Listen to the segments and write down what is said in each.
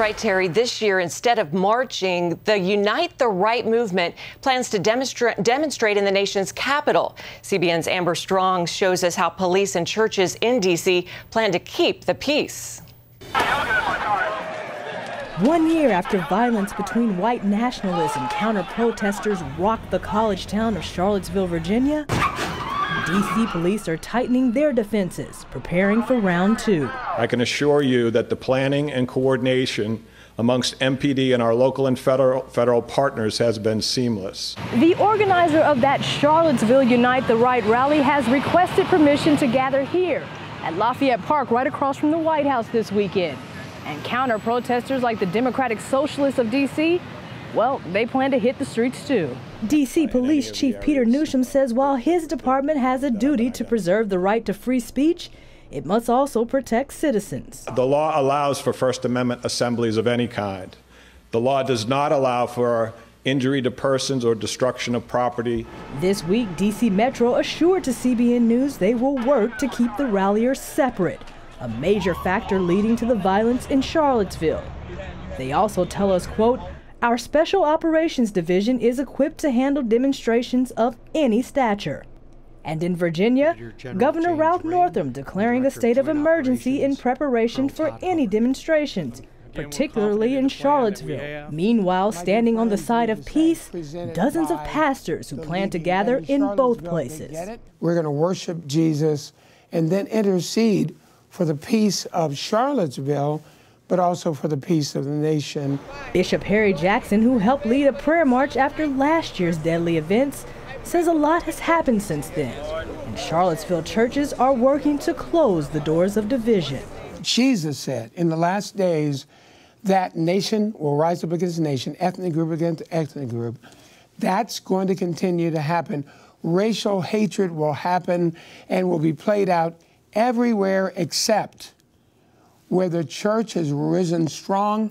Right, Terry, this year, instead of marching, the Unite the Right movement plans to demonstrate in the nation's capital. CBN's Amber Strong shows us how police and churches in D.C. plan to keep the peace. 1 year after violence between white nationalists and counter-protesters rocked the college town of Charlottesville, Virginia, D.C. police are tightening their defenses, preparing for round 2. I can assure you that the planning and coordination amongst MPD and our local and federal partners has been seamless. The organizer of that Charlottesville Unite the Right rally has requested permission to gather here at Lafayette Park, right across from the White House this weekend. And counter-protesters like the Democratic Socialists of D.C., well, they plan to hit the streets too. D.C. Police Chief Peter Newsham says while his department has a duty to preserve the right to free speech, it must also protect citizens. The law allows for First Amendment assemblies of any kind. The law does not allow for injury to persons or destruction of property. This week, D.C. Metro assured to CBN News they will work to keep the ralliers separate, a major factor leading to the violence in Charlottesville. They also tell us, quote, "Our Special Operations Division is equipped to handle demonstrations of any stature." And in Virginia, Governor Ralph Northam declaring a state of emergency in preparation for any demonstrations, particularly in Charlottesville. Meanwhile, standing on the side of peace, dozens of pastors who plan to gather in both places. We're going to worship Jesus and then intercede for the peace of Charlottesville, but also for the peace of the nation. Bishop Harry Jackson, who helped lead a prayer march after last year's deadly events, says a lot has happened since then, and Charlottesville churches are working to close the doors of division. Jesus said in the last days that nation will rise up against nation, ethnic group against ethnic group. That's going to continue to happen. Racial hatred will happen and will be played out everywhere except where the church has risen strong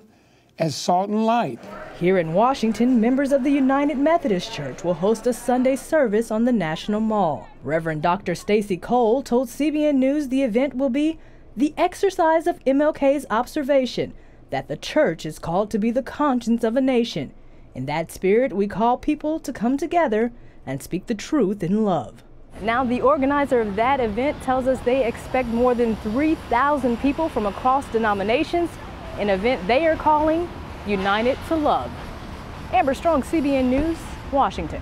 as salt and light. Here in Washington, members of the United Methodist Church will host a Sunday service on the National Mall. Reverend Dr. Stacy Cole told CBN News the event will be the exercise of MLK's observation that the church is called to be the conscience of a nation. In that spirit, we call people to come together and speak the truth in love. Now, the organizer of that event tells us they expect more than 3,000 people from across denominations, an event they are calling United to Love. Amber Strong, CBN News, Washington.